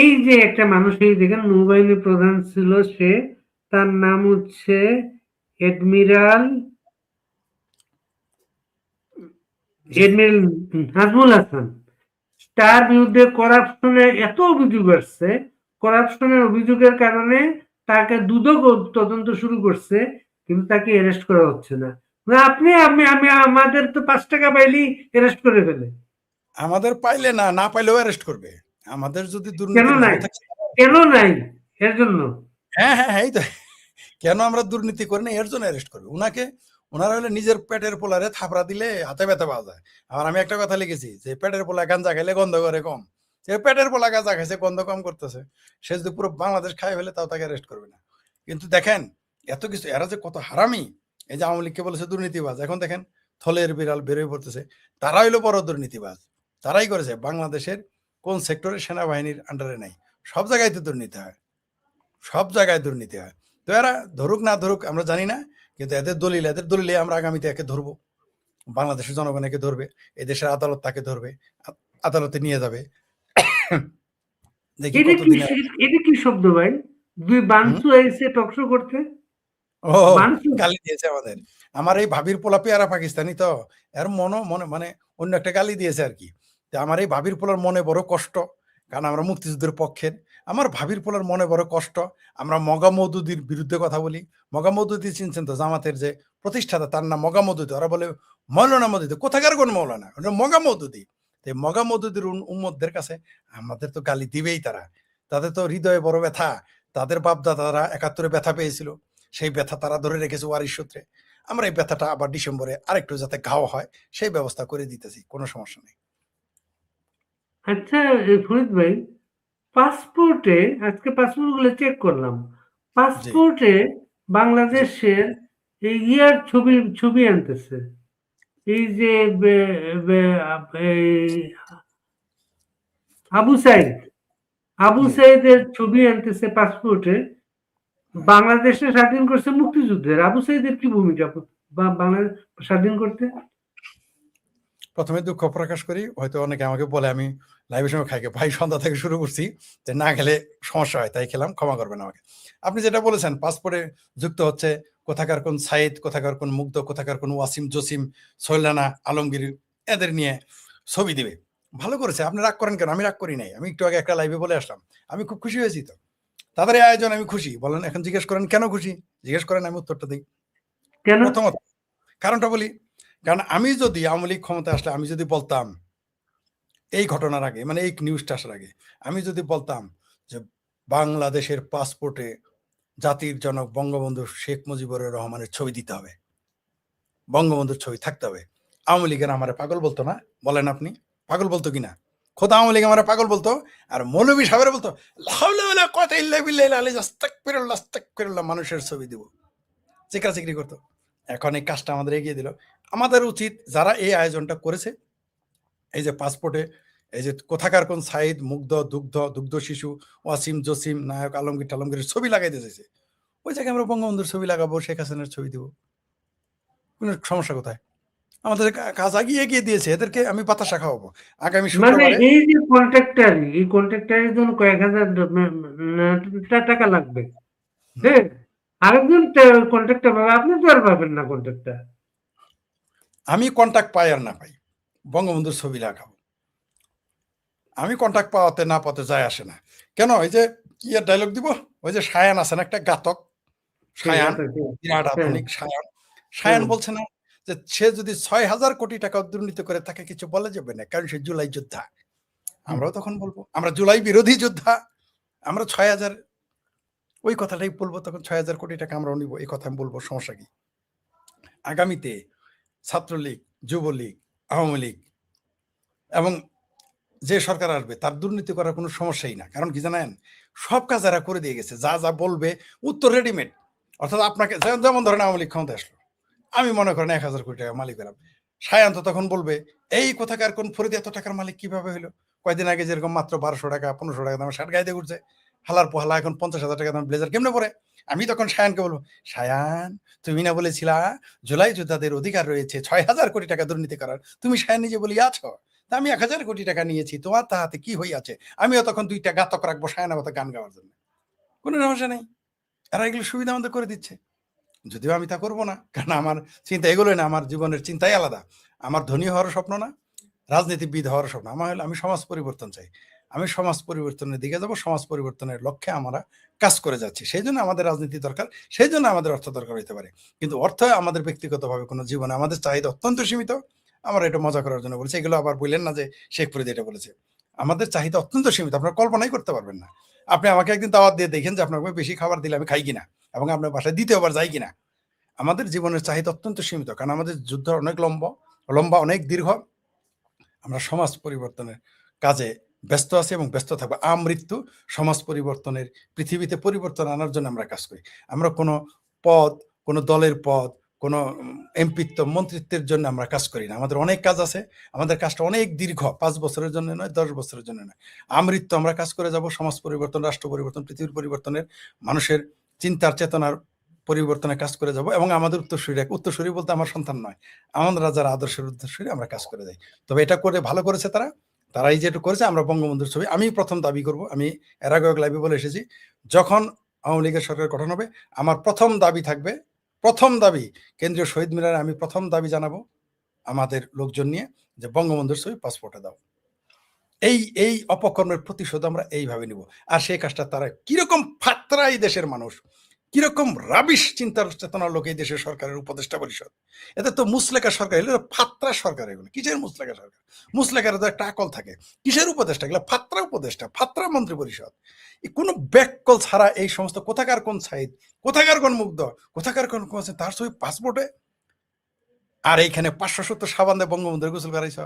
এই যে একটা মানুষ, এই দেখেন নৌবাহিনী প্রধান ছিল সে, তার নাম হচ্ছে এডমিরাল এডমিরাল নাজমুল হাসান। তার বিরুদ্ধে করাপশনের এত অভিযোগ আসছে, করাপশনের অভিযোগের কারণে তাকে দুদক তদন্ত শুরু করছে, কিন্তু তাকে অ্যারেস্ট করা হচ্ছে না। না, আপনি আমি আমি আমাদের তো ৫ টাকা পাইলেই অ্যারেস্ট করে ফেলে। আমাদের পাইলে না, না পাইলেও অ্যারেস্ট করবে। আমাদের যদি কেন দুর্নীতির নাই? ভালো থাকে, কেন নাই? এর জন্য হ্যাঁ হ্যাঁ হ্যাঁ, এই তো কেন আমরা দুর্নীতি করি না এর জন্য অ্যারেস্ট করবে উনাকে। ওনারা হলে নিজের পেটের পোলারে থাপড়া দিলে হাতে ব্যথা পাওয়া যায়। আবার আমি একটা কথা লিখেছি যে পেটের পোলা গাঞ্জা খাইলে গন্ধ করে কম। যে পেটের পোলা গাঁজা খাইছে, গন্ধ কম করতেছে, সে যদি পুরো বাংলাদেশ খাই ফেলে তাও তাকে অ্যারেস্ট করবে না। কিন্তু দেখেন এত কিছু, এরা যে কত হারামি। এই যে আওয়ামী লীগকে বলেছে দুর্নীতিবাজ, এখন দেখেন থলের বিড়াল বেরোয় পড়তেছে। তারা হইলো বড় দুর্নীতিবাজ। তারাই করেছে বাংলাদেশের কোন সেক্টরে সেনাবাহিনীর আন্ডারে নাই, সব জায়গায় তো দুর্নীতি হয়, সব জায়গায় দুর্নীতি হয়। তো এরা ধরুক না ধরুক আমরা জানি না, কিন্তু এদের দলিলে আমরা আগামীতে একে ধরবো, বাংলাদেশের জনগণ একে ধরবে, এই দেশের আদালত তাকে ধরবে, আদালতে নিয়ে যাবে। দেখি এটা কি কতদিন। এটা কি শব্দ ভাই? দুই হুম, বানসু এসে টকশো করতে। ও বানসু গালি দিয়েছে আমাদের। আমার এই ভাবির পোলা পেয়ারা পাকিস্তানি তো, এর মনে মানে অন্য একটা গালি দিয়েছে আর কি। আমার এই ভাবির পোলার মনে বড় কষ্ট, কারণ আমরা মুক্তিযুদ্ধের পক্ষের। আমার ভাবির পোলার মনে বড় কষ্ট, আমরা মগা মৌদুদির বিরুদ্ধে কথা বলি। মগা মৌদুদি চিনছেন তো, জামাতের যে প্রতিষ্ঠাতা, তার নাম মগা মৌদুদি। ওরা বলে মৌলানা মৌদুদি, কোথাকার কোন মৌলানা, ওটা মগা মৌদুদি। তো মগা মৌদুদির উম্মতদের কাছে আমাদের তো গালি দিবেই তারা। তাদের তো হৃদয়ে বড় ব্যথা, তাদের বাপদাদারা ৭১ ব্যথা পেয়েছিল, সেই ব্যথা তারা ধরে রেখেছে ওয়ারিশ সূত্রে। আমরা এই ব্যথাটা আবার ডিসেম্বরে আরেকটু যাতে ঘাও হয় সেই ব্যবস্থা করে দিতেছি, কোনো সমস্যা নেই। আচ্ছা, ফরিদ ভাই, পাসপোর্টে আজকে পাসপোর্ট গুলো চেক করলাম। জি পাসপোর্টে জি বাংলাদেশের এই ইয়ার ছবি ছবি আনতেছে। এই যে এই আবু সাইদ, আবু জি সাইদের ছবি আনতেছে পাসপোর্টে। বাংলাদেশে স্বাধীন করছে মুক্তিযুদ্ধের। আবু সাইদের কি ভূমিকা বাংলাদেশ স্বাধীন করতে? প্রথমে দুঃখ প্রকাশ করি, হয়তো অনেকে আমাকে বলে আমি লাইভের সময় খাইকে ভাই সন্ধ্যা থেকে শুরু করছি, যে না খেলে সমস্যা হয় তাই খেলাম, ক্ষমা করবেন আমাকে। আপনি যেটা বলেছেন পাসপোর্টে যুক্ত হচ্ছে কোথাকার কোন সাইদ, কোথাকার কোন মুগ্ধ, কোথাকার কোন ওয়াসিম জসিম, সৈলানা, আলমগীর, এদের নিয়ে ছবি দিবে। ভালো করেছে, আপনি রাগ করেন কেন? আমি রাগ করি নাই, আমি একটু আগে একটা লাইভে বলে আসলাম আমি খুব খুশি হয়েছি। তো তাদের এই আয়োজন আমি খুশি। বলেন এখন জিজ্ঞেস করেন কেন খুশি, জিজ্ঞেস করেন আমি উত্তরটা দিই। কেন? প্রথমত কারণটা বলি, কারণ আমি যদি আওয়ামী লীগ ক্ষমতা আসলে আমি যদি বলতাম এই ঘটনার আগে, মানে এই নিউজটা আসার আগে, আমি যদি বলতাম যে বাংলাদেশের পাসপোর্টে জাতির জনক বঙ্গবন্ধু শেখ মুজিবুর রহমানের ছবি দিতে হবে, বঙ্গবন্ধুর ছবি থাকতে হবে, আওয়ামী লীগের আমার পাগল বলতো না? বলেন আপনি পাগল বলতো কিনা? খোদা আওয়ামী লীগ আমার পাগল বলতো। আর মৌলবী সাহেবের বলতো মানুষের ছবি দিব, চিকরি করতো। এখন এই কাজটা আমাদের এগিয়ে দিল। আমাদের উচিত যারা এই আয়োজনটা করেছে, এই যে পাসপোর্টে এই যে কোথাকার কোন সাইদ, মুগ্ধ, দুগ্ধ শিশু, ওয়াসিম জসিম, নায়ক আলমগীর টালমগীরের ছবি লাগাইতে চাইছে, ওই জায়গায় আমরা বঙ্গবন্ধুর ছবি লাগাবো, শেখ হাসিনার ছবি দিব, কোনো সমস্যা কোথায়? আমাদের কাজ এগিয়ে দিয়েছে, এদেরকে আমি বাতাসা খাওয়াবো আগামী মানে শুক্রবারে। এই যে কন্ট্রাক্টর, এই কন্ট্রাক্টরের জন্য কয়েক হাজার টাকা লাগবে। হ্যাঁ, আরেকজন কন্ট্রাক্টর পাবে, আপনি তো আর পাবেন না কন্ট্রাক্টর। আমি কন্ট্যাক্ট পাই আর না পাই, বঙ্গবন্ধুর ছবি লাগাবো। আমি কন্ট্যাক্ট পাওয়াতে না পাওয়াতে যায় আসে না। কেন? এই যে ইয়ের ডায়লগ দিব, ওই যে সায়ান আছে না একটা ঘাতক, হ্যাঁ, সায়ান, আচ্ছা, বিরাট হ্যাঁ, আধুনিক সায়ান। সায়ান হ্যাঁ, বলছে না যে সে যদি ৬,০০০ কোটি টাকা দুর্নীতি করে তাকে কিছু বলা যাবে না, কারণ সে জুলাই যোদ্ধা। আমরাও তখন বলবো আমরা জুলাই বিরোধী যোদ্ধা, আমরা ৬,০০০, ওই কথাটাই বলবো তখন, ৬,০০০ কোটি টাকা আমরাও নিব, এই কথা আমি বলবো, সমস্যা কি? আগামীতে ছাত্রলীগ, যুবলীগ, আওয়ামী লীগ এবং যে সরকার আসবে তার দুর্নীতি করার কোনো সমস্যাই না। কারণ কি জানেন, সব কাজ এরা করে দিয়ে গেছে, যা যা বলবে উত্তর রেডিমেড। অর্থাৎ আপনাকে যেমন ধরেন আওয়ামী লীগ ক্ষমতা আসলো, আমি মনে করেন ১,০০০ কোটি টাকা মালিক হলাম, সায়ান্ত তখন বলবে এই কোথাকার কোন ফরিদ এত টাকার মালিক কিভাবে হইলো? কয়দিন আগে যেরকম মাত্র ১২০০ টাকা ১৫০০ টাকা দামের শার্ট গায়ে দিয়ে ঘুরছে, হালার পোহালা এখন ৫০,০০০ টাকা দামের ব্লেজার কেমনে পরে? আমি তখন সায়ানকে বলবো, সায়ান তুমি না বলেছিলা জুলাই যোদ্ধাদের অধিকার রয়েছে ৬,০০০ কোটি টাকা দুর্নীতি করার, তুমি সায়ান নিজে বলিয়াছ তা আমি 1,000 কোটি টাকা নিয়েছি, তোমার তাহাতে কি হইয়াছে? আমিও তখন 2টা ঘাতক রাখবো সায়না মতো গান গাওয়ার জন্য। কোনো সমস্যা নেই। এরা এগুলো সুবিধা আমাদের করে দিচ্ছে। যদিও আমি তা করবো না, কারণ আমার চিন্তা এগুলোই না, আমার জীবনের চিন্তাই আলাদা। আমার ধনী হওয়ার স্বপ্ন না, রাজনীতিবিদ হওয়ার স্বপ্ন। আমার হলো আমি সমাজ পরিবর্তন চাই। আমি সমাজ পরিবর্তনের দিকে যাব, সমাজ পরিবর্তনের লক্ষ্যে আমরা কাজ করে যাচ্ছি। সেই জন্য আমাদের রাজনীতি দরকার, সেই জন্য আমাদের অর্থ দরকার হইতে পারে। কিন্তু অর্থ আমাদের ব্যক্তিগতভাবে কোনো জীবনে আমাদের চাহিদা অত্যন্ত সীমিত। আমরা এটা মজা করার জন্য বলছি, এগুলো আবার বললেন না যে শেখ ফরিদ এটা বলেছে। আমাদের চাহিদা অত্যন্ত সীমিত, আপনারা কল্পনাই করতে পারবেন না। আপনি আমাকে একদিন দাওয়াত দিয়ে দেখেন যে আপনাকে বেশি খাবার দিলে আমি খাই কিনা, এবং আপনার বাসায় দ্বিতীয়বার যাই কিনা। আমাদের জীবনের চাহিদা অত্যন্ত সীমিত, কারণ আমাদের যুদ্ধ অনেক লম্বা, অনেক দীর্ঘ। আমরা সমাজ পরিবর্তনের কাজে ব্যস্ত আছি এবং ব্যস্ত থাকবো। আমৃত্যু সমাজ পরিবর্তনের, পৃথিবীতে পরিবর্তন আনার জন্য আমরা কাজ করি। আমরা কোনো পদ, কোনো দলের পদ, কোনো এমপিত্ব, মন্ত্রিত্বের জন্য আমরা কাজ করি না। আমাদের অনেক কাজ আছে। আমাদের কাজটা অনেক দীর্ঘ, 5 বছরের জন্য নয়, 10 বছরের জন্য নয়। আমৃত্যু আমরা কাজ করে যাব সমাজ পরিবর্তন, রাষ্ট্র পরিবর্তন, পৃথিবীর পরিবর্তনের, মানুষের চিন্তার চেতনার পরিবর্তনে কাজ করে যাব। এবং আমাদের উত্তরসূরি বলতে আমার সন্তান নয়, আমরা যারা আদর্শের উত্তরসূরি আমরা কাজ করে যাই। তবে এটা করে ভালো করেছে তারা এই যেটা করেছে। আমরা বঙ্গবন্ধুর ছবি আমি প্রথম দাবি করব, আমি এর আগে লাইভে বলে এসেছি, যখন আওয়ামী লীগের সরকার গঠন হবে আমার প্রথম দাবি থাকবে, প্রথম দাবি কেন্দ্রীয় শহীদ মিনারে আমি প্রথম দাবি জানাবো আমাদের লোকজন নিয়ে, যে বঙ্গবন্ধুর ছবি পাসপোর্টে দাও। এই অপকর্মের প্রতিশোধ আমরা এইভাবে নিব। আর সেই কাজটা তারা কিরকম ফাত্রা, এই দেশের মানুষ কিরকম রাবিশ চিন্তার চেতনার লোক এই দেশের সরকারের উপদেষ্টা পরিষদ। এদের তো মুসলেকা সরকার, এগুলো ফাত্রা সরকার। এগুলো কিসের মুসলেকা সরকার? মুসলেকার তো একটা আকল থাকে। কিসের উপদেষ্টা? এগুলো ফাত্রা উপদেষ্টা, ফাত্রা মন্ত্রী পরিষদ। কোনো ব্যাককল ছাড়া এই সমস্ত কোথাকার কোন সাইদ, কোথাকার কোন মুগ্ধ, কোথাকার কোন তার ছবি পাসপোর্টে। আর এইখানে 570 সাবান দিয়ে বঙ্গবন্ধুর গোসল করাইছ।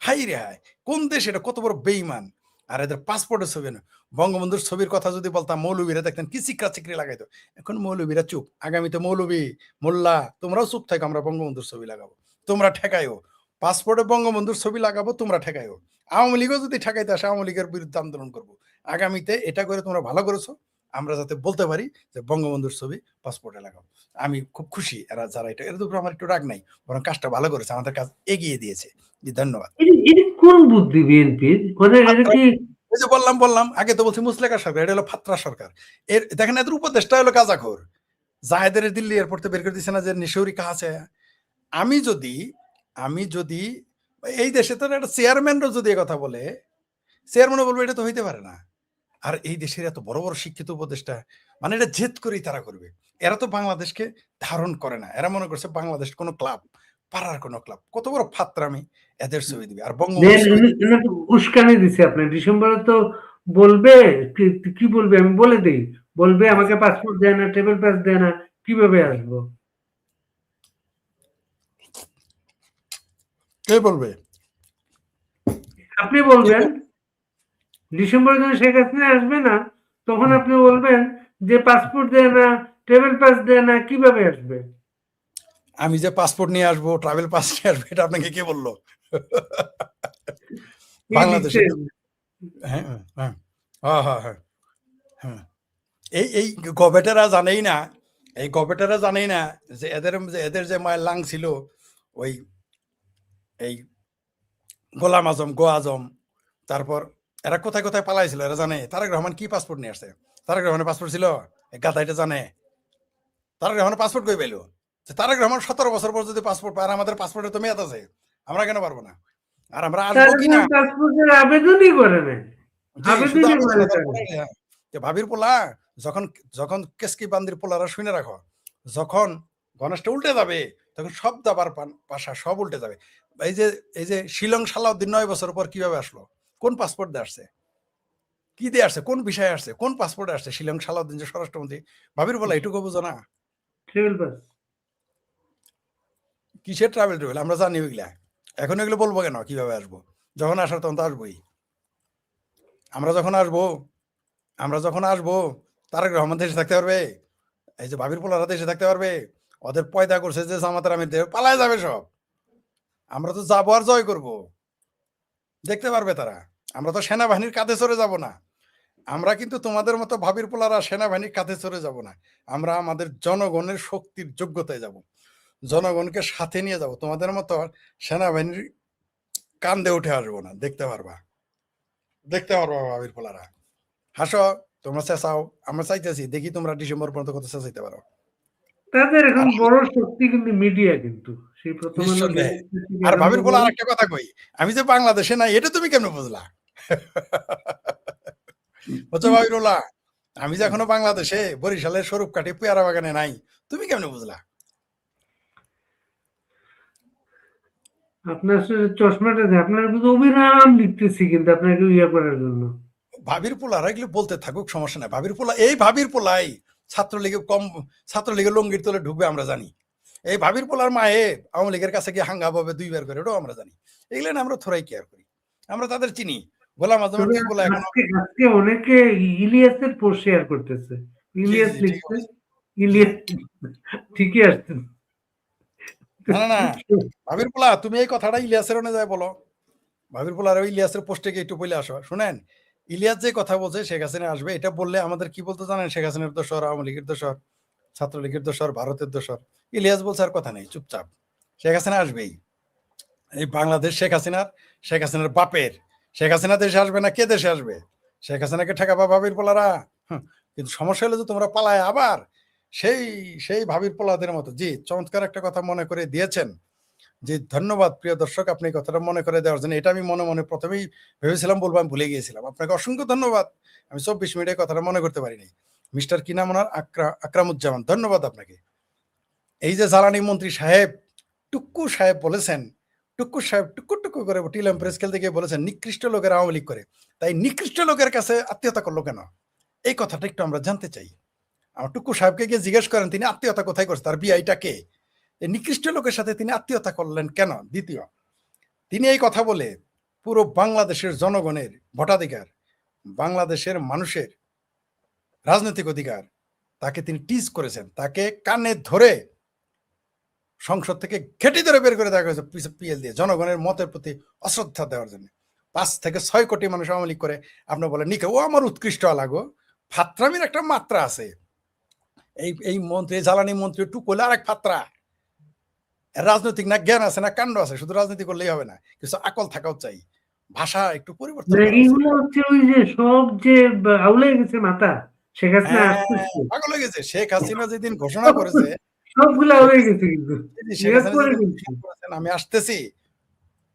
হাই রে হাই, কোন দেশ এটা? কত বড় বেইমান। আর এদের পাসপোর্টের ছবি না। বঙ্গবন্ধুর ছবির কথা যদি বলতাম, মৌলবীরা দেখতেন কি চিকরা চিকরি লাগাইতো। এখন মৌলবীরা চুপ। আগামীতে মৌলবী, মোল্লা, তোমরাও চুপ থাকো, আমরা বঙ্গবন্ধুর ছবি লাগাবো, তোমরা ঠেকাইও। পাসপোর্টে বঙ্গবন্ধুর ছবি লাগাবো, তোমরা ঠেকাইও। আওয়ামী লীগও যদি ঠেকাইতে আসে, আওয়ামী লীগের বিরুদ্ধে আন্দোলন করবো। আগামীতে এটা করে তোমরা ভালো করেছো, আমরা যাতে বলতে পারি যে বঙ্গবন্ধুর ছবি পাসপোর্টে লাগাবো। আমি খুব খুশি যারা এটা, এর উপর আমার একটু রাগ নাই, বরং কাজটা ভালো করেছে, আমাদের কাজ এগিয়ে দিয়েছে। ধন্যবাদ। এটা কোন বুদ্ধি বিএনপির? ওই যে বললাম আগে তো বলছি মুসলেকা সরকার, এটা হলো ফাত্রা সরকার। এর দেখেন এদের উপদেষ্টা হলো গাজাখোর। জাহেদের দিল্লি এয়ারপোর্টে বের করে দিচ্ছে না যে নিশৌরি কাহা আছে। আমি যদি এই দেশে তো একটা চেয়ারম্যানও যদি কথা বলে, চেয়ারম্যানও বলবে এটা তো হইতে পারে না। আর এই দেশের এত বড় বড় শিক্ষিত উপদেষ্টা, মানে এটা জেদ করেই তারা করবে। এরা তো বাংলাদেশকে ধারণ করে না। এরা মনে করছে বাংলাদেশ কোনো ক্লাব, পাড়ার কোনো ক্লাব। কত বড় ফাত্রামি, এদের ছবি দিবে। আর উস্কানি দিছে আপনার ডিসেম্বরে তো বলবে, কি বলবে আমি বলে দিই, বলবে আমাকে পাসপোর্ট দেয় না, ট্রাভেল পাস দেয় না, কিভাবে আসবো? কে বলবে? আপনি বলবেন। ডিসেম্বরে যখন শেখ হাসিনা আসবে না, তখন আপনি বলবেন যে পাসপোর্ট দেয় না, ট্রাভেল পাস দেয় না, কিভাবে আসবে? আমি যে পাসপোর্ট নিয়ে আসবো, ট্রাভেল পাস নিয়ে আসবো, এটা আপনাকে কে বললো? বাংলাদেশে হ্যাঁ, এই গবেটারা জানেই না, যে এদের যে মায়ের লাং ছিল ওই এই গোলাম আজম, তারপর এরা কোথায় কোথায় পালাইছিল এরা জানে। তারেক রহমান কি পাসপোর্ট নিয়ে আসছে? তারেক রহমানের পাসপোর্ট ছিল? গাধা এটা জানে। তারেক রহমানের পাসপোর্ট কই পেলো? তারেক রহমান 17 বছর পর যদি পাসপোর্ট পায়, আর আমাদের পাসপোর্টের তো মেয়াদ আছে, আমরা কেন পারবো না? আর আমরা আসবো কিনা পাসপোর্টের আবেদনই করে না। ভাবির পোলা যখন কেসকি বান্দির পোলারা শুনে রাখো, যখন গণেশটা উল্টে যাবে, তখন সব দাবার পাশা সব উল্টে যাবে। এই যে শিলং সালাউদ্দিন 9 বছর পর কিভাবে আসলো? কোন পাসপোর্ট দিয়ে আসছে? কি দিয়ে আসছে? কোন বিষয়ে আসছে? কোন পাসপোর্টে আসছে? শিলং সালাউদ্দিন যে স্বরাষ্ট্রমন্ত্রী, ভাবির পোলা এটুকু বুঝো না? কিসের ট্রাভেল আমরা জানি ওইগুলা। এখন এগুলো বলবো কেন? কিভাবে আসবো? যখন আসার তখন তো আসবোই। আমরা যখন আসবো তারেক রহমান দেশে থাকতে পারবে? এই যে ভাবির পোলারা দেশে থাকতে পারবে? ওদের পয়দা করছে যে জামাতের আমির, পালায় যাবে সব। আমরা তো যাবো আর জয় করব, দেখতে পারবে তারা। আমরা তো সেনাবাহিনীর কাঁধে চড়ে যাব না। আমরা কিন্তু তোমাদের মতো ভাবির পোলারা সেনাবাহিনীর কাঁধে চড়ে যাব না। আমরা আমাদের জনগণের শক্তির যোগ্যতায় যাব, জনগণকে সাথে নিয়ে যাব। তোমাদের মতো সেনাবাহিনীর কান্দে উঠে আসবো না, দেখতে পারবা ভাবির পোলারা। হাসো, তোমরা চেঁচাও, আমরা চাইতেছি, দেখি তোমরা ডিসেম্বর পর্যন্ত কত চেঁচাইতে পারো। তাদের এখন আর বড় শক্তি কিন্তু মিডিয়া, কিন্তু সেই প্রথম আলো নিঃসন্দেহে। থেকে আর আরম্ভ ভাবির পোলা করে। আর একটা কথা কই, আমি যে বাংলাদেশে নাই এটা তুমি কেমনে বুঝলা? বুঝছো ভাবির পোলা, আমি যে এখনো বাংলাদেশে বরিশালের স্বরূপকাঠি পেয়ারা বাগানে নাই, তুমি কেমনে বুঝলা? আপনার চশমাটা আপনার কিন্তু অবিরাম লিখতেছি কিন্তু আপনাকে ইয়ে করার জন্য। ভাবির পোলারা এগুলো বলতে থাকুক, সমস্যা নাই। ভাবির পোলা, এই ভাবির পোলাই ছাত্রলীগের লঙ্গির তলে ঢুকবে আমরা জানি। এই ভাবির পোলার মায়ে আওয়ামী লীগের কাছে গিয়ে হাঙ্গা পাবে 2 বার করে, ওটাও আমরা জানি। এগুলো না আমরা থোড়াই কেয়ার করি, আমরা তাদের চিনি। গোলাম আজমের তবে দুই পোলা এখনো। আজকে অনেকে ইলিয়াসের পোস্ট শেয়ার করতেছে। জি ইলিয়াস জি ঠিক লিখছে, বলেছেন। জি ইলিয়াস ঠিকই আসছে। না না না, ভাবির পোলা তুমি এই কথাটা ইলিয়াসের ওনে যায় বলো। ভাবির পোলার ওই ইলিয়াসের পোস্টে গিয়ে একটু বলে আসো, শুনেন ইলিয়াস যে কথা বলছে শেখ হাসিনা আসবে, এটা বললে আমাদের কি বলতে জানেন? শেখ হাসিনার দোষর, আওয়ামী লীগের দোষর, ছাত্রলীগের দোষর, ভারতের দোষর। ইলিয়াস বলছে আর কথা নেই, চুপচাপ। শেখ হাসিনা আসবেই। এই বাংলাদেশ শেখ হাসিনার বাপের। শেখ হাসিনা দেশে আসবে না, কে দেশে আসবে? শেখ হাসিনাকে ঠেকাবা ভাবির পোলারা। কিন্তু সমস্যা হলো যে তোমরা পালায় আবার সেই সেই ভাবির পোলাদের মতো। জি, চমৎকার একটা কথা মনে করে দিয়েছেন। জি, ধন্যবাদ প্রিয় দর্শক, আপনি এই কথাটা মনে করে দেওয়ার জন্য। এটা আমি মনে মনে প্রথমেই ভেবেছিলাম বলবো, আমি ভুলে গিয়েছিলাম। আপনাকে অসংখ্য ধন্যবাদ। আমি 24 মিনিটে কথাটা মনে করতে পারিনি। মিস্টার কি নাম ওনার? আকরামুজ্জামান, ধন্যবাদ আপনাকে। এই যে জ্বালানি মন্ত্রী সাহেব টুক্কু সাহেব বলেছেন, টুক্কু সাহেব টুকু টুকু করে টিলাম প্রেস খেলতে গিয়ে বলেছেন নিকৃষ্ট লোকের আওয়ামী লীগ করে। তাই নিকৃষ্ট লোকের কাছে আত্মীয়তা করলো কেন? এই কথাটা একটু আমরা জানতে চাই। আমার টুকু সাহেবকে গিয়ে জিজ্ঞেস করেন তিনি আত্মীয়তা কোথায় করছে, তার বিআইটা কে? এই নিকৃষ্ট লোকের সাথে তিনি আত্মীয়তা করলেন কেন? দ্বিতীয়, তিনি এই কথা বলে পুরো বাংলাদেশের জনগণের ভোটাধিকার, বাংলাদেশের মানুষের রাজনৈতিক অধিকার, তাকে তিনি টিজ করেছেন। তাকে কানে ধরে সংসদ থেকে ঘেঁটি ধরে বের করে দেওয়া হয়েছে পিএল দিয়ে, জনগণের মতের প্রতি অশ্রদ্ধা দেওয়ার জন্য। 5 থেকে 6 কোটি মানুষ আওয়ামী লীগ করে, আপনি বলেন নিকে ও আমার উৎকৃষ্ট আলাগো। ফাত্রামির একটা মাত্রা আছে। এই মন্ত্রী, জ্বালানি মন্ত্রী টুকলে আরেক ফাত্রা। রাজনৈতিক না জ্ঞান আছে না কাণ্ড আছে, শুধু রাজনীতি করলেই হবে না, কিছু আকল থাকাও চাই, ভাষা একটু পরিবর্তন করা উচিত। এইগুলো হচ্ছে ওই যে সব যে আউলে গেছে মাথা, শেখ হাসিনা হ্যাঁ, আসতেছে, পাগল হয়ে গেছে। শেখ হাসিনা যেদিন ঘোষণা করেছে, সবগুলো শেখ আউলে গেছে কিন্তু শেখ ইয়াদ হাসিনা করে যেদিন কিন্তু। ঘোষণা করেছেন আমি আসতেছি,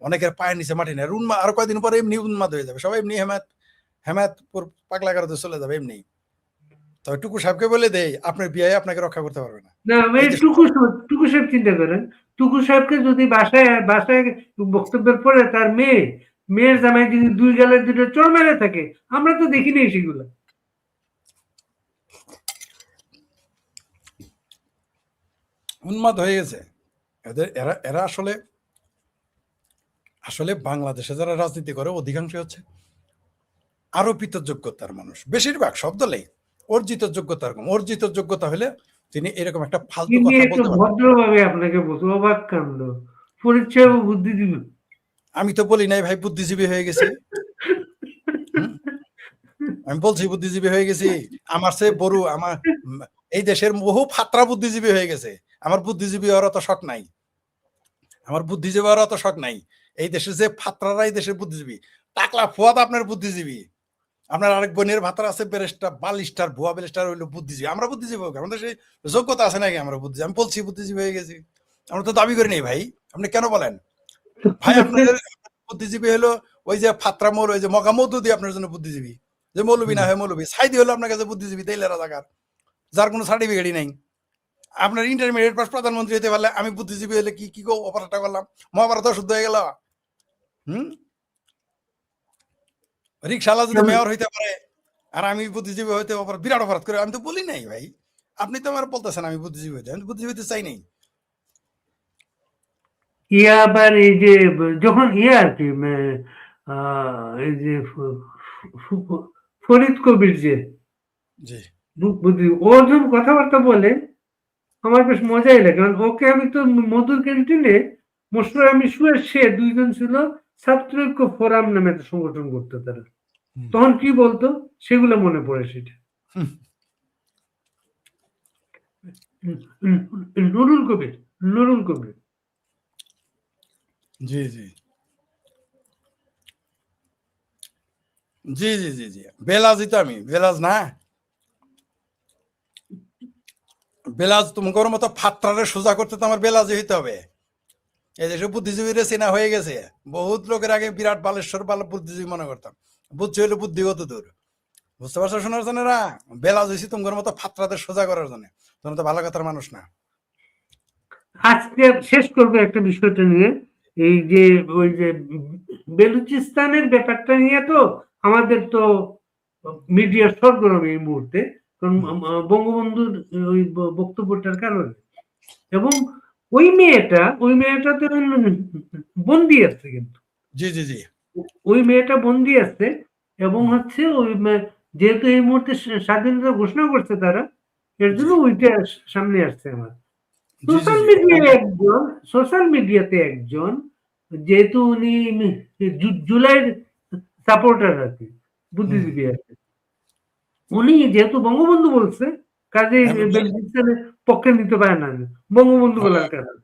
অনেকের পায়ের নিচে মাটি নেই। আর কয়েকদিন পরে এমনি উন্মাদ হয়ে যাবে সবাই, এমনি হেমায়তপুর পাগলা গারদে চলে যাবে এমনি। তবে টুকু সাহেবকে বলে দেই, আপনার বিয়ে আপনাকে রক্ষা করতে পারবে না। না, এই এই যে টুকু সাহেব চিন্তা করেন, টুকু সাহেবকে যদি বাসায় বাসায় বক্তব্যের পরে তার মেয়ের জামাই যদি 2 গালের 2টো চড় মেরে থাকে, আমরা তো দেখি নাই সেগুলো। উন্মাদ হয়ে গেছে এরা আসলে আসলে বাংলাদেশে যারা রাজনীতি করে অধিকাংশ হচ্ছে আরোপিত যোগ্যতার মানুষ, বেশিরভাগ সব দলেই। অর্জিত যোগ্যতার কম। অর্জিত যোগ্যতা হলে তিনি এরকম একটা ফালতু তিনি কথা একটু বলতে পারেন। ভদ্রভাবে আপনাকে বলতো, অবাক কাণ্ড, পরিচয় ও বুদ্ধিজীবী। আমি তো বলি নাই ভাই বুদ্ধিজীবী হয়ে গেছি। আমি বলছি বুদ্ধিজীবী হয়ে গেছি। আমার সে বড় আমার এই দেশের বহু ফাত্রা বুদ্ধিজীবী হয়ে গেছে। আমার বুদ্ধিজীবী হওয়ার অত শখ নাই। এই দেশের যে ফাত্রারা এই দেশের বুদ্ধিজীবী। টাকলা ফুয়াদ আপনার বুদ্ধিজীবী। আপনার আরেক বোনের ভাতার আছে ব্যারিস্টার, বালিস্টার, ভুয়া ব্যারিস্টার হইলো বুদ্ধিজীবী। আমরা বুদ্ধিজীবী হোক, আমাদের সেই যোগ্যতা আছে নাকি আমরা বুদ্ধিজীবী? আমি বলছি বুদ্ধিজীবী হয়ে গেছি। আমরা তো দাবি করি নাই ভাই। আপনি কেন বলেন? ভাই আপনাদের বুদ্ধিজীবী হলো ওই যে ফাত্রা মৌল, ওই যে মগা মধু দিয়ে আপনার জন্য বুদ্ধিজীবী। যে মৌলবী না হয় মৌলবী, সাইদি হলো আপনার কাছে বুদ্ধিজীবী, তেইলে রাজাকার, যার কোনো সার্টিফিকেটই নাই। আপনার ইন্টারমিডিয়েট পাস প্রধানমন্ত্রী হতে পারলে আমি বুদ্ধিজীবী হলে কি কি অপারেটটা করলাম, মহাভারত শুদ্ধ হয়ে গেল। হুম, রিক্সাওয়ালা যদি মেয়র হইতে পারে আর আমি বুদ্ধিজীবী হইতে বিরাট অপরাধ করে, আমি তো বলি নাই ভাই। আপনি তো আমার বলতেছেন আমি বুদ্ধিজীবী হইতে, আমি বুদ্ধিজীবী হইতে চাই নাই। ইয়া আবার এই যে যখন ইয়ে আর কি এই যে ফরিদ কবির যে জি বুদ্ধি, ও যখন কথাবার্তা বলে আমার বেশ মজাই লাগে, কারণ ওকে আমি তো মধুর ক্যান্টিনে মশলা আমি শুয়ে, সে 2 জন ছিল ছাত্র ঐক্য ফোরাম নামে একটা সংগঠন করতো তারা, তখন কি বলতো সেগুলো মনে পড়ে সেটা। নুরুল কবির, নুরুল কবির। জি জি জি জি জি জি, বেলাজই তো আমি, বেলাজ না, বেলাজ তোমার মতো ফাত্রারে সোজা করতে তো আমার বেলাজই হইতে হবে। এই দেশে বুদ্ধিজীবীরা চেনা হয়ে গেছে, বহুত লোকের আগে বিরাট বালেশ্বর ভালো বুদ্ধিজীবী মনে করতাম, বুদ্ধি হইলে বুদ্ধিগত দূর, বুঝতে পারছো শোনার জন্য না, বেলাজ হয়েছি তোমার মতো ফাত্রাদের সোজা করার জন্য, তোমরা তো ভালো কথার মানুষ না। আজকে শেষ করবো একটা বিষয়টা নিয়ে, এই যে ওই যে বেলুচিস্তানের ব্যাপারটা নিয়ে তো আমাদের তো মিডিয়া সরগরম এই মুহূর্তে, কারণ বঙ্গবন্ধুর ওই বক্তব্যটার কারণে। এবং ওই মেয়েটা তো বন্দি আছে, কিন্তু জি জি জি ওই মেয়েটা বন্দি আছে। এবং হচ্ছে যেহেতু এই মুহূর্তে স্বাধীনতা ঘোষণা করছে তারা, এর জি জন্য ওইটা সামনে আসছে আমার। জি জি সোশ্যাল জি মিডিয়ায় একজন, সোশ্যাল মিডিয়াতে একজন, যেহেতু উনি জুলাইয়ের সাপোর্টার আর কি, বুদ্ধিজীবী আর কি, উনি যেহেতু বঙ্গবন্ধু বলছে, কাজে বেলজিস্তানের পক্ষে নিতে পারে না বঙ্গবন্ধু বলার কারণে।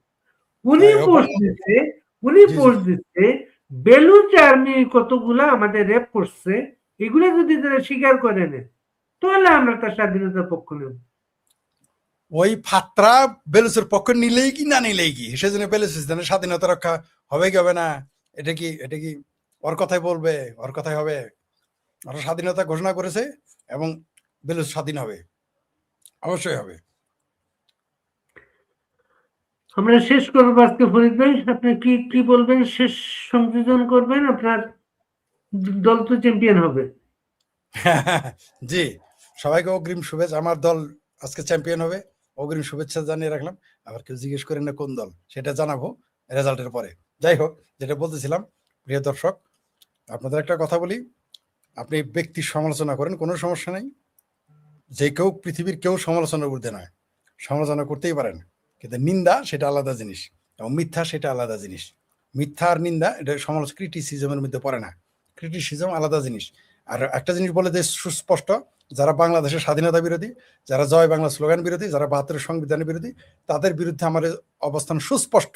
উনি পোস্ট দিচ্ছে, জি জি জি বেলুচ আর্মি কতগুলা আমাদের রেপ করছে, এগুলো যদি তারা স্বীকার করে নেয়, তাহলে আমরা তার স্বাধীনতার পক্ষ নেব। ওই ফাত্রা বেলুচের পক্ষে নিলেই কি না নিলেই কি, সেজন্য বেলুচিস্তানের স্বাধীনতা রক্ষা হবে কি হবে না, এটা কি ওর কথাই বলবে, ওর কথাই হবে, ওরা স্বাধীনতা ঘোষণা করেছে এবং বেলুচ স্বাধীন হবে, অবশ্যই হবে। আমরা শেষ করবো আজকে। ফরিদ ভাই, আপনি কি কি বলবেন, শেষ সংযোজন করবেন? আপনার দল তো চ্যাম্পিয়ন হবে। জি, সবাইকে অগ্রিম শুভেচ্ছা, আমার দল আজকে চ্যাম্পিয়ন হবে, অগ্রিম শুভেচ্ছা জানিয়ে রাখলাম। আবার কেউ জিজ্ঞেস করেন না কোন দল, সেটা জানাবো রেজাল্টের পরে। যাই হোক, যেটা বলতেছিলাম, প্রিয় দর্শক, আপনাদের একটা কথা বলি, আপনি ব্যক্তির সমালোচনা করেন, কোনো সমস্যা নেই, যে কেউ পৃথিবীর কেউ সমালোচনার ঊর্ধ্বে নয়, সমালোচনা করতেই পারেন, কিন্তু নিন্দা সেটা আলাদা জিনিস, এবং মিথ্যা সেটা আলাদা জিনিস। মিথ্যা আর নিন্দা এটা সমালোচনা ক্রিটিসিজমের মধ্যে পড়ে না, ক্রিটিসিজম আলাদা জিনিস। আর একটা জিনিস বলে যে সুস্পষ্ট, যারা বাংলাদেশের স্বাধীনতা বিরোধী, যারা জয় বাংলা স্লোগান বিরোধী, যারা ৭২ সংবিধানের বিরোধী, তাদের বিরুদ্ধে আমার অবস্থান সুস্পষ্ট।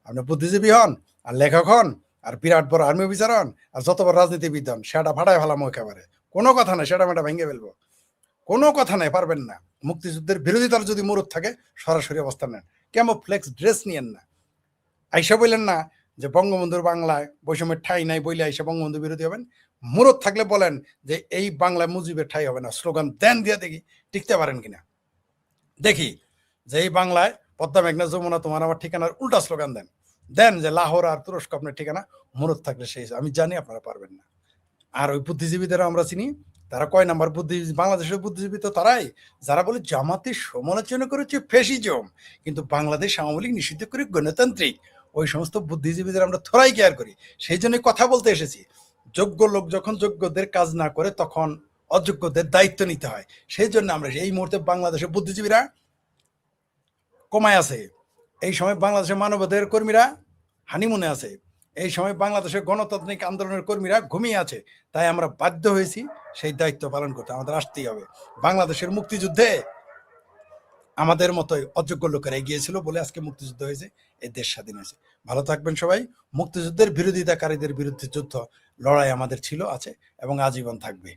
আপনি বুদ্ধিজীবী হন, আর লেখক হন, আর বিরাট বড় আর্মি অফিসার হন, আর যত বড় রাজনীতিবিদ হন, সেটা ফাটায় ফেলামো একেবারে, কোনো কথা নাই, সেটা মেটা ভেঙে ফেলবো, কোনো কথা নাই, পারবেন না। মুক্তিযুদ্ধের বিরোধিতার যদি মুরুদ থাকে, সরাসরি অবস্থান নেন, কেমন ফ্লেক্স ড্রেস নিয়েন না, আইসা বললেন না যে বঙ্গবন্ধুর বাংলায় বৈষম্যের ঠাই নাই বইলে আইসা বঙ্গবন্ধু বিরোধী হবেন। মুরদ থাকলে বলেন যে এই বাংলায় মুজিবের ঠাই হবে না, স্লোগান দেন, দিয়ে দেখি টিকতে পারেন কিনা, দেখি যে এই বাংলায় পদ্মা মেঘনা যমুনা তোমার আমার ঠিকানার উল্টা স্লোগান দেন, দেন যে লাহোর আর তুরস্ক আপনার ঠিকানা, মুরদ থাকলে সেই, আমি জানি আপনারা পারবেন না। আর ওই বুদ্ধিজীবীদেরও আমরা চিনি, তারা কয় নাম্বার বুদ্ধিজীবী, বাংলাদেশের বুদ্ধিজীবী তো তারাই, যারা বলে জামাতের সমালোচনা করেছে ফ্যাসিজম, কিন্তু বাংলাদেশ আওয়ামী লীগ নিষিদ্ধ করে গণতান্ত্রিক, ওই সমস্ত বুদ্ধিজীবীদের আমরা থোড়াই কেয়ার করি। সেই জন্য কথা বলতে এসেছি, যোগ্য লোক যখন যোগ্যদের কাজ না করে, তখন অযোগ্যদের দায়িত্ব নিতে হয়। সেই জন্য আমরা এই মুহূর্তে বাংলাদেশের বুদ্ধিজীবীরা কমায় আছে, এই সময় বাংলাদেশের মানবাধিকার কর্মীরা হানিমুনে আছে, এই সময় বাংলাদেশের গণতান্ত্রিক আন্দোলনের কর্মীরা ঘুমিয়ে আছে। তাই আমরা বাধ্য হয়েছি সেই দায়িত্ব পালন করতে, আমাদের আসতেই হবে। বাংলাদেশের মুক্তিযুদ্ধে আমাদের মতোই অযোগ্য লোকেরা এগিয়েছিল বলে আজকে মুক্তিযুদ্ধ হয়েছে, এই দেশ স্বাধীন হয়েছে। ভালো থাকবেন সবাই। মুক্তিযুদ্ধের বিরোধিতাকারীদের বিরুদ্ধে যুদ্ধ লড়াই আমাদের ছিল, আছে এবং আজীবন থাকবে।